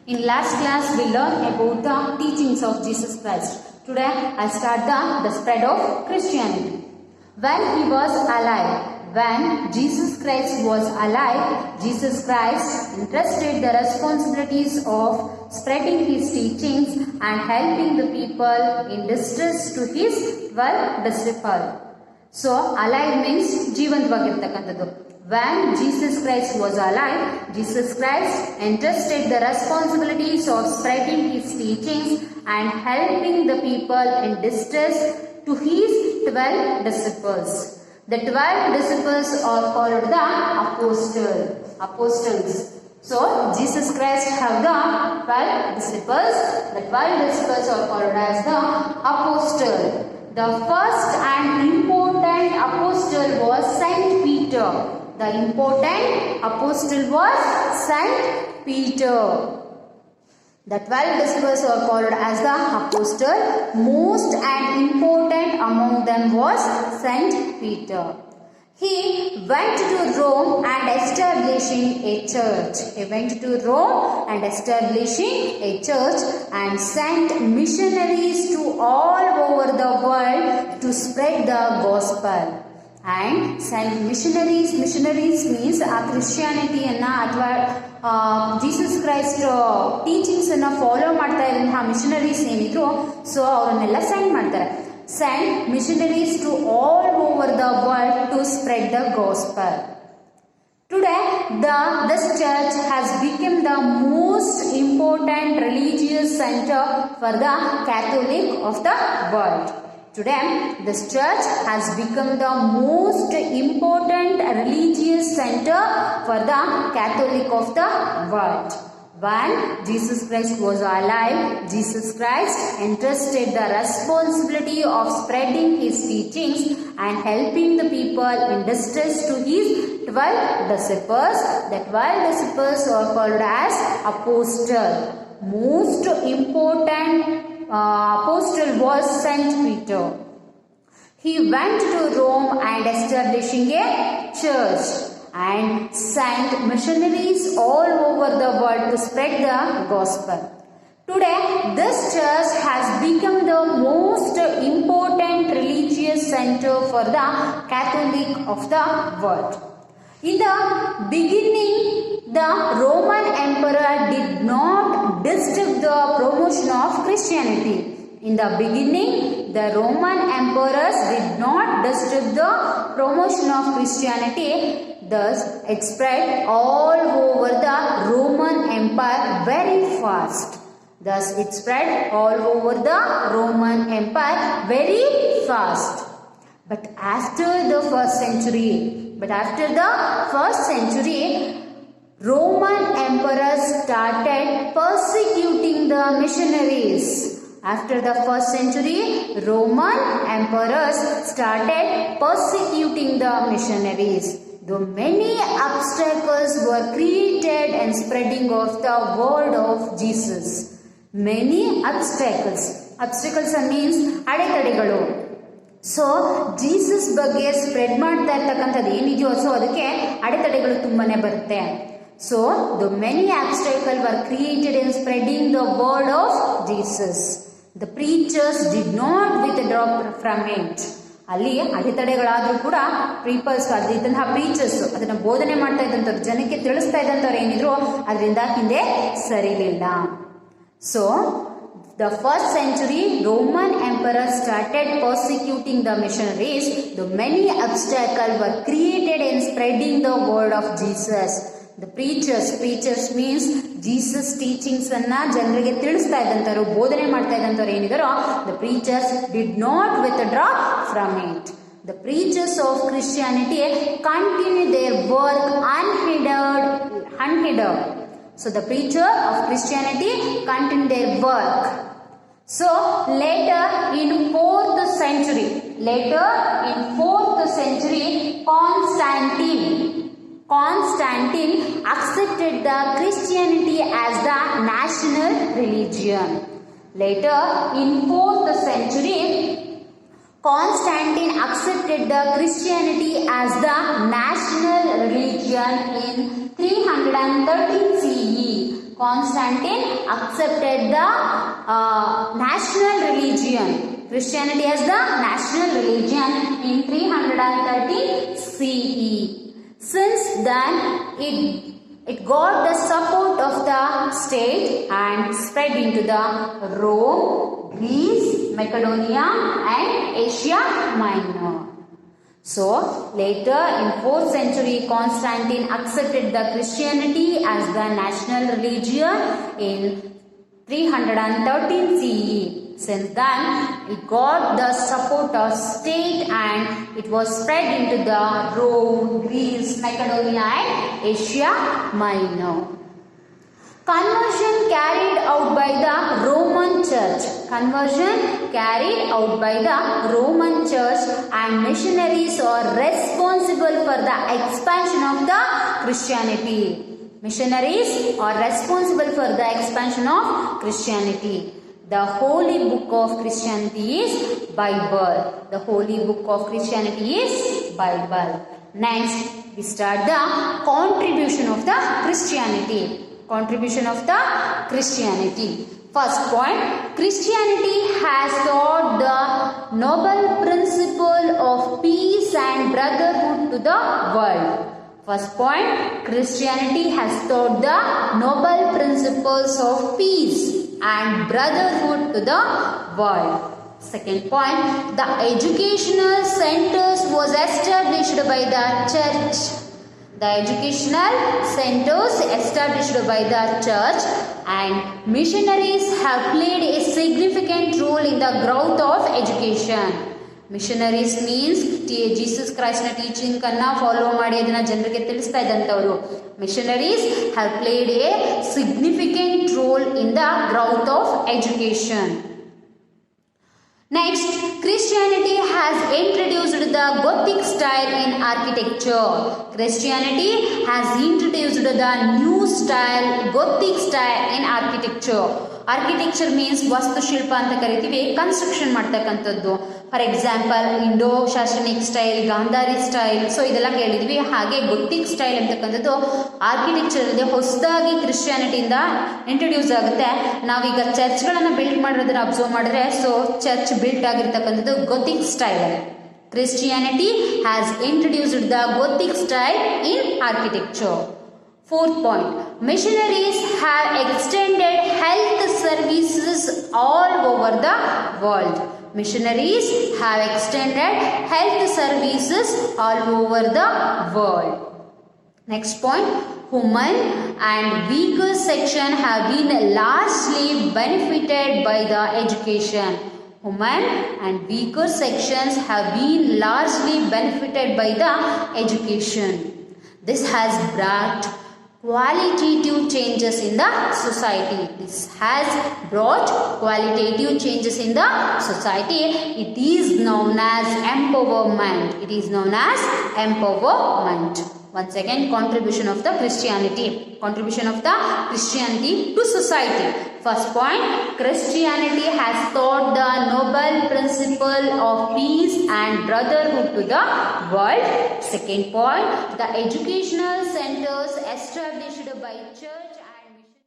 In last class, we learned about the teachings of Jesus Christ. Today, I start the spread of Christianity. When he was alive, when Jesus Christ was alive, Jesus Christ entrusted the responsibilities of spreading his teachings and helping the people in distress to his 12 disciples. So, alive means ಜೀವಂತವಾಗಿರ್ತಕ್ಕಂಥದ್ದು. When Jesus Christ was alive, Jesus Christ entrusted the responsibilities of spreading his teachings and helping the people in distress to his 12 disciples. The 12 disciples are called the apostles. So, Jesus Christ have the 12 disciples. The 12 disciples are called as the apostle. The first and important apostle was Saint Peter. The important apostle was Saint Peter. The 12 disciples are called as the apostle. Most and important among them was Saint Peter. He went to Rome and establishing a church. He went to Rome and establishing a church and sent missionaries to all over the world to spread the gospel. And sent missionaries means Christianity ಅಥವಾ Jesus Christ teachings ಅನ್ನ follow ಮಾಡ್ತಾ ಇದ್ದಂತಹ missionaries ಏನಿದ್ರು so ಅವರನ್ನೆಲ್ಲ send ಮಾಡ್ತಾರೆ. Sent missionaries to all over the world to spread the gospel. Today, this church has become the most important religious center for the Catholic of the world. Today, this church has become the most important religious center for the Catholic of the world. When Jesus Christ was alive, Jesus Christ entrusted the responsibility of spreading his teachings and helping the people in distress to his 12 disciples. The 12 disciples are called as apostles. Most important apostle was Saint Peter. He went to Rome and establishing a church and sent missionaries all over the world to spread the gospel. Today, this church has become the most important religious center for the Catholic of the world. In the beginning, the Roman Emperor did not disturb the promotion of Christianity. In the beginning, the Roman emperors did not disturb the promotion of Christianity. Thus, it spread all over the Roman Empire very fast. But after the first century, Roman emperors started persecuting the missionaries. After the first century, Roman emperors started persecuting the missionaries. Though many obstacles were created in spreading of the word of Jesus. Many obstacles means ಅಡೆತಡೆಗಳು. So Jesus ಬಗ್ಗೆ spread ಮಾಡ್ತಾ ಇರ್ತಕ್ಕಂಥದ್ದು ಏನಿದೆಯೋ so ಅದಕ್ಕೆ ಅಡೆತಡೆಗಳು ತುಂಬಾನೇ ಬರುತ್ತೆ. So the many obstacles were created in spreading the word of Jesus. The preachers did not withdraw from it. ಅಲ್ಲಿ ಅಡೆತಡೆಗಳಾದ್ರೂ ಕೂಡ ಇದ್ದಂತಹ ಪ್ರೀಚರ್ಸ್ ಅದನ್ನ ಬೋಧನೆ ಮಾಡ್ತಾ ಇದ್ದಂಥವ್ರು ಜನಕ್ಕೆ ತಿಳಿಸ್ತಾ ಇದ್ದಂಥವ್ರು ಏನಿದ್ರು ಅದರಿಂದ ಹಿಂದೆ ಸರಿಲಿಲ್ಲ. So the first century Roman emperors started persecuting the missionaries. The many obstacles were created in spreading the word of Jesus. The preachers means Jesus teachings ಅನ್ನ ಜನರಿಗೆ ತಿಳಿಸ್ತಾ ಇದ್ದಂತರು ಬೋಧನೆ ಮಾಡ್ತಾ ಇದ್ದಂತರು ಏನಿದಾರೋ the preachers did not withdraw from it. The preachers of Christianity continued their work unhindered. So the preacher of Christianity continued their work. So later in 4th century, Constantine accepted the Christianity as the national religion. Later in 4th century, Constantine accepted the Christianity as the national religion in 313 CE. Constantine accepted the national religion. Christianity as the national religion in 313 CE. Since then, it got the support of the state and spread into the Rome, Greece, Macedonia and Asia Minor. So later in 4th century, Constantine accepted the Christianity as the national religion in 313 CE. Since then, it got the support of state and it was spread into the Rome, Greece, Macedonia and Asia Minor. Conversion carried out by the Roman Church. Conversion carried out by the Roman Church and missionaries are responsible for the expansion of the Christianity. Missionaries are responsible for the expansion of Christianity. The holy book of Christianity is Bible. The holy book of Christianity is Bible. Next, we start the contribution of the Christianity. Contribution of the Christianity. First point, Christianity has taught the noble principle of peace and brotherhood to the world. First point, Christianity has taught the noble principles of peace and brotherhood to the world. Second point, the educational centers was established by the church. The educational centers established by the church and missionaries have played a significant role in the growth of education. Missionaries means Jesus Christ na teaching kanna follow ಮಾಡಿ ಅದನ್ನ ಜನರಿಗೆ ತಿಳಿಸ್ತಾ ಇದ್ದಂತವರು. Missionaries have played a significant role in the growth of education. Next, Christianity has introduced the Gothic style in architecture. Christianity has introduced the new style, Gothic style in architecture. Architecture means ವಾಸ್ತುಶಿಲ್ಪ ಅಂತ ಕರಿತೀವಿ, construction ಮಾಡ್ತಕ್ಕಂಥದ್ದು. For example Indo Saracenic style, Gandhari style, so ಇದೆಲ್ಲ ಕೇಳಿದ್ವಿ. ಹಾಗೆ ಗೊತ್ತಿಕ್ style ಅಂತಕ್ಕಂಥದ್ದು architecture ಇದೆ, ಹೊಸದಾಗಿ ಕ್ರಿಶ್ಚಿಯಾನಿಟಿಯಿಂದ ಇಂಟ್ರೊಡ್ಯೂಸ್ ಆಗುತ್ತೆ. ನಾವೀಗ ಚರ್ಚ್ಗಳನ್ನು ಬಿಲ್ಡ್ ಮಾಡಿರೋದನ್ನ ಅಬ್ಸರ್ವ್ ಮಾಡಿದ್ರೆ, ಸೊ ಚರ್ಚ್ ಬಿಲ್ಟ್ ಆಗಿರ್ತಕ್ಕಂಥದ್ದು ಗೊತ್ತಿಕ್ style. Christianity has introduced the Gothic style in architecture. Fourth point, missionaries have extended health services all over the world. Missionaries have extended health services all over the world. Next point, women and weaker section have been largely benefited by the education. Women and weaker sections have been largely benefited by the education. This has brought qualitative changes in the society. This has brought qualitative changes in the society. It is known as empowerment. It is known as empowerment. Once again, contribution of the Christianity. Contribution of the Christianity to society. First point, Christianity has taught the noble principle of peace and brotherhood to the world. Second point, the educational centers established by church